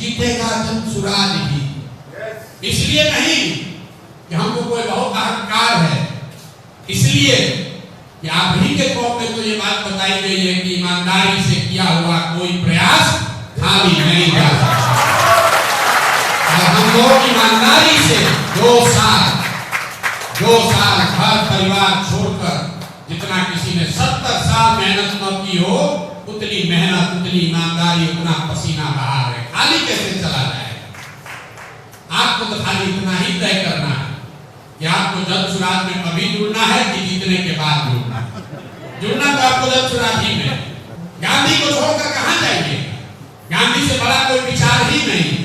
जीतेगा जनसुराज ही। इसलिए नहीं कि हमको कोई बहुत अहंकार है, इसलिए कि आप ही के कौम में तो ये बात बताई गई है कि ईमानदारी से किया हुआ कोई प्रयास खाली नहीं जा सकता। हम लोग ईमानदारी से 2 साल घर परिवार छोड़कर, जितना किसी ने 70 साल मेहनत न की हो, उतनी मेहनत, उतनी ईमानदारी, उतना पसीना बहा है। खाली कैसे चला जाएगा? आपको तो खाली इतना ही तय करना है कि आपको जनसुराज में कभी जुड़ना है कि जीतने के बाद जुड़ना है। जुड़ना तो आपको जनसुराज ही में। गांधी को छोड़कर कहां जाएंगे? गांधी से बड़ा कोई विचार ही नहीं है।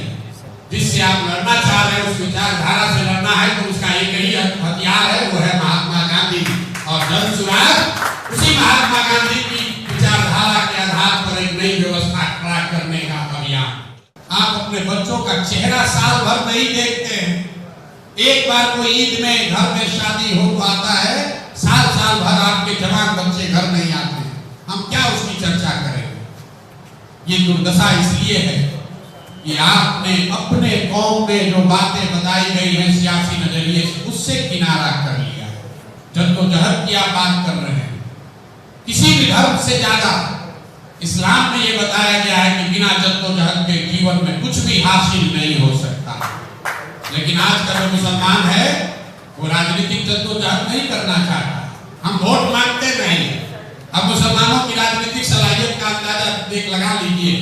जिससे आप लड़ना चाह रहे हैं, उस विचारधारा से लड़ना है तो उसका एक ही हथियार है, वो है महात्मा गांधी। और जनसुराज उसी महात्मा गांधी की विचारधारा के आधार पर एक नई व्यवस्था खड़ा करने का अभियान। आप अपने बच्चों का चेहरा साल भर नहीं देखते हैं। एक बार कोई ईद में घर में शादी हो तो आता है, साल भर आपके जवान बच्चे घर नहीं आते। हम क्या उसकी चर्चा करेंगे? ये दुर्दशा इसलिए है कि आपने अपने कौम में जो बातें बताई गई हैं सियासी नजरिए से, उससे किनारा कर लिया। जद्दोजहद की आप बात कर रहे हैं, किसी भी धर्म से ज्यादा इस्लाम में ये बताया गया है कि बिना जद्दोजहद के जीवन में कुछ भी हासिल नहीं हो सकता। लेकिन आज का जो मुसलमान है वो राजनीतिक जद्दोजहद नहीं करना चाहता। हम वोट मांगते नहीं। अब मुसलमानों की राजनीतिक सलाहियत का अंदाजा देख लगा लीजिए।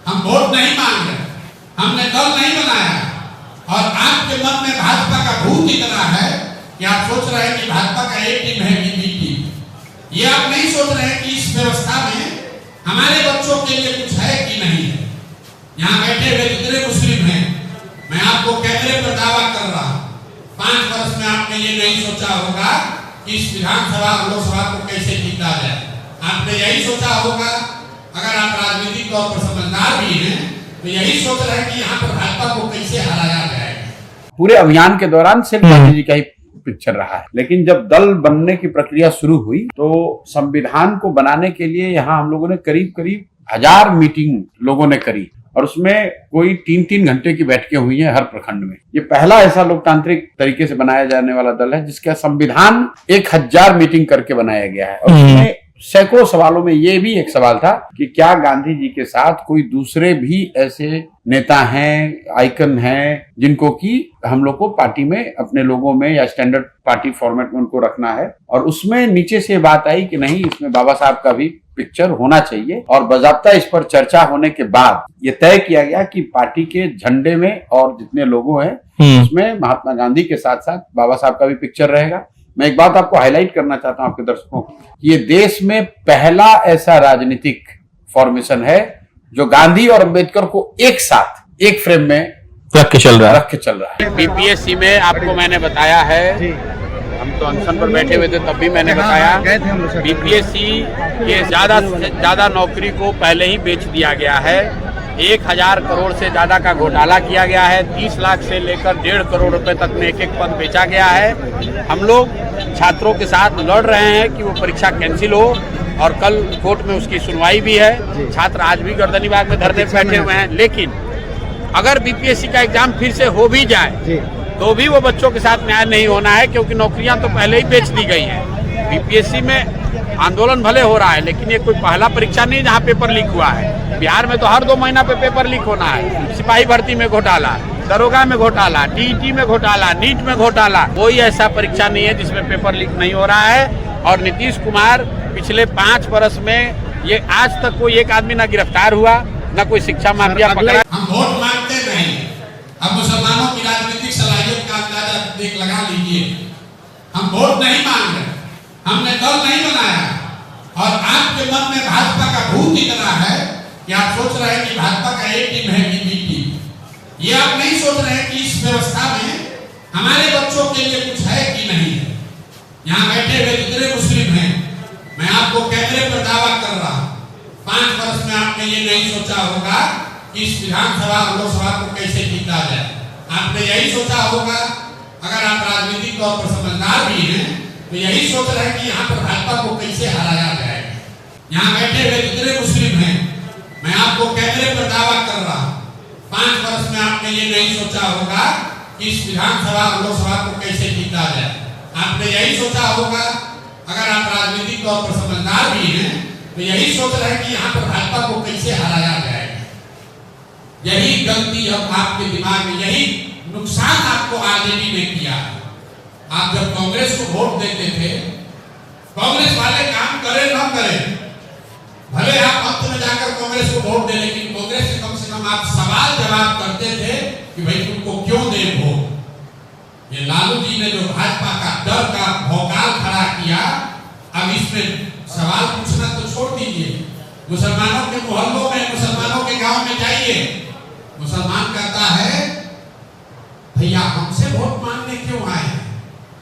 हम वोट नहीं मांग रहे, हमने दल नहीं बनाया, और आपके मन में भाजपा का भूत इतना है कि आप सोच रहे हैं कि भाजपा का एक टीम है कि बी टीम। ये आप नहीं सोच रहे हैं कि इस व्यवस्था में हमारे बच्चों के लिए कुछ है कि नहीं है। यहाँ बैठे हुए जितने मुस्लिम हैं, मैं आपको कैमरे पर दावा कर रहा हूं, 5 वर्ष में आपने ये नहीं सोचा होगा कि इस विधानसभा लोकसभा को कैसे जीता जाए। आपने यही सोचा होगा, अगर आप राजनीतिक तौर पर समझदार भी हैं तो यही सोच रहे हैं कि यहाँ पर भाजपा को कैसे हराया जाएगा। पूरे अभियान के दौरान सिर्फ गांधी जी का ही पिक्चर रहा है, लेकिन जब दल बनने की प्रक्रिया शुरू हुई तो संविधान को बनाने के लिए यहाँ हम लोगों ने करीब 1000 मीटिंग लोगों ने करी, और उसमें कोई 3-3 घंटे की बैठकें हुई हैं हर प्रखंड में। ये पहला ऐसा लोकतांत्रिक तरीके से बनाया जाने वाला दल है जिसका संविधान 1000 मीटिंग करके बनाया गया है। और उसमें सैकड़ों सवालों में ये भी एक सवाल था कि क्या गांधी जी के साथ कोई दूसरे भी ऐसे नेता हैं, आइकन हैं, जिनको कि हम लोग को पार्टी में, अपने लोगों में या स्टैंडर्ड पार्टी फॉर्मेट में उनको रखना है। और उसमें नीचे से बात आई कि नहीं, इसमें बाबा साहब का भी पिक्चर होना चाहिए। और बाकायदा इस पर चर्चा होने के बाद ये तय किया गया कि पार्टी के झंडे में और जितने लोगो हैं उसमें महात्मा गांधी के साथ साथ बाबा साहब का भी पिक्चर रहेगा। मैं एक बात आपको हाईलाइट करना चाहता हूं आपके दर्शकों को, ये देश में पहला ऐसा राजनीतिक फॉर्मेशन है जो गांधी और अंबेडकर को एक साथ एक फ्रेम में रख के चल रहा है। बीपीएससी में आपको मैंने बताया है, हम तो अनशन पर बैठे हुए थे तब भी मैंने बताया, बीपीएससी के ज्यादा से ज्यादा नौकरी को पहले ही बेच दिया गया है। 1000 करोड़ से ज्यादा का घोटाला किया गया है। 30 लाख से लेकर 1.5 करोड़ रुपए तक में एक पद बेचा गया है। हम लोग छात्रों के साथ लड़ रहे हैं कि वो परीक्षा कैंसिल हो, और कल कोर्ट में उसकी सुनवाई भी है। छात्र आज भी गर्दनीबाग में धरने बैठे हुए हैं। लेकिन अगर बीपीएससी का एग्जाम फिर से हो भी जाए तो भी वो बच्चों के साथ न्याय नहीं होना है, क्योंकि नौकरियां तो पहले ही बेच दी गई हैं। बीपीएससी में आंदोलन भले हो रहा है, लेकिन ये कोई पहला परीक्षा नहीं जहां पेपर लीक हुआ है। बिहार में तो हर 2 महीना पे पेपर लीक होना है। सिपाही भर्ती में घोटाला, दरोगा में घोटाला, टीईटी में घोटाला, नीट में घोटाला। कोई ऐसा परीक्षा नहीं है जिसमें पेपर लीक नहीं हो रहा है। और नीतीश कुमार पिछले 5 वर्ष में ये आज तक कोई एक आदमी ना गिरफ्तार हुआ, ना कोई शिक्षा माफिया पकड़ा। हम वोट मांगते नहीं। अब मुसलमानों की राजनीतिक सलाहियत का अंदाजा देख लगा लीजिए। हम वोट नहीं मांग रहे, हमने दल नहीं बनाया, और आपके मन में भाजपा का भूत इतना है कि आप सोच रहे हैं कि भाजपा का एक टीम है कि बी टीम। ये आप नहीं सोच रहे हैं कि इस व्यवस्था में हमारे बच्चों के लिए कुछ है कि नहीं है। यहाँ बैठे हुए जितने मुस्लिम हैं, मैं आपको कैमरे पर दावा कर रहा हूं, 5 वर्ष में आपने ये नहीं सोचा होगा कि इस विधानसभा लोकसभा को कैसे जीता जाए। आपने यही सोचा होगा, अगर आप राजनीतिक तौर पर समझदार भी हैं तो यही सोच रहे हैं कि यहाँ पर भाजपा को कैसे हराया जाएगा। यहाँ बैठे हुए जितने मुस्लिम हैं, मैं आपको कैमरे पर दावा कर रहा हूं, वर्ष में आपने ये नहीं सोचा होगा कि इस विधानसभा और लोकसभा को कैसे जीता जाए। आपने यही सोचा होगा, अगर आप राजनीतिक तौर पर समझदार भी हैं तो यही सोच रहे हैं कि यहाँ पर भाजपा को कैसे हराया जाएगा। यही गलती अब आपके दिमाग में, यही नुकसान आपको आरजेडी ने किया। आप जब कांग्रेस को वोट देते थे, कांग्रेस वाले काम करे न करे, भले आप अंत में जाकर कांग्रेस को वोट दे, लेकिन कांग्रेस से कम आप सवाल जवाब करते थे कि भाई तुमको क्यों दे वोट। ये लालू जी ने जो भाजपा का डर का भौकाल खड़ा किया, अब इसमें सवाल पूछना तो छोड़ दीजिए। मुसलमानों के मोहल्लों में, मुसलमानों के गांव में जाइए, मुसलमान कहता है भैया हमसे वोट मांगने क्यों आए,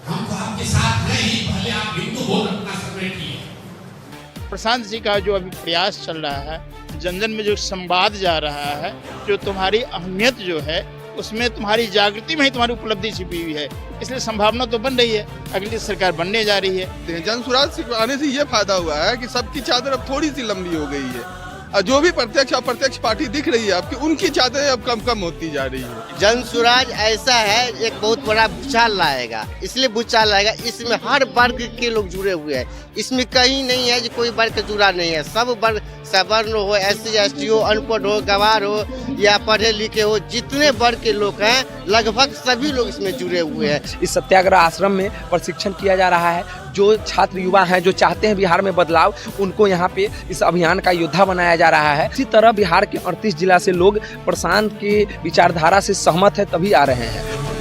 हम तो आपके साथ हैं ही, पहले आप हिंदू वोट अपना सर्वे किए। प्रशांत जी का जो अभी प्रयास चल रहा है, जन जन में जो संवाद जा रहा है, जो तुम्हारी अहमियत जो है उसमें तुम्हारी जागृति में ही तुम्हारी उपलब्धि छिपी हुई है, इसलिए संभावना तो बन रही है, अगली सरकार बनने जा रही है। जन सुराज आने से ये फायदा हुआ है कि सबकी चादर अब थोड़ी सी लंबी हो गई है, और जो भी प्रत्यक्ष अप्रत्यक्ष पार्टी दिख रही है आपकी, उनकी चादरें अब कम कम होती जा रही है। जन सुराज ऐसा है, एक बहुत बड़ा भूचाल लाएगा, इसलिए भूचाल लाएगा, इसमें हर वर्ग के लोग जुड़े हुए हैं, इसमें कहीं नहीं है कि कोई वर्ग जुड़ा नहीं है, सब वर्ग, सवर्ण हो, SC ST हो, अनपढ़ हो, गवार हो या पढ़े लिखे हो, जितने वर्ग के लोग हैं लगभग सभी लोग इसमें जुड़े हुए हैं। इस सत्याग्रह आश्रम में प्रशिक्षण किया जा रहा है। जो छात्र युवा हैं जो चाहते हैं बिहार में बदलाव, उनको यहाँ पे इस अभियान का योद्धा बनाया जा रहा है। इसी तरह बिहार के 38 जिला से लोग प्रशांत की विचारधारा से सहमत है, तभी आ रहे हैं।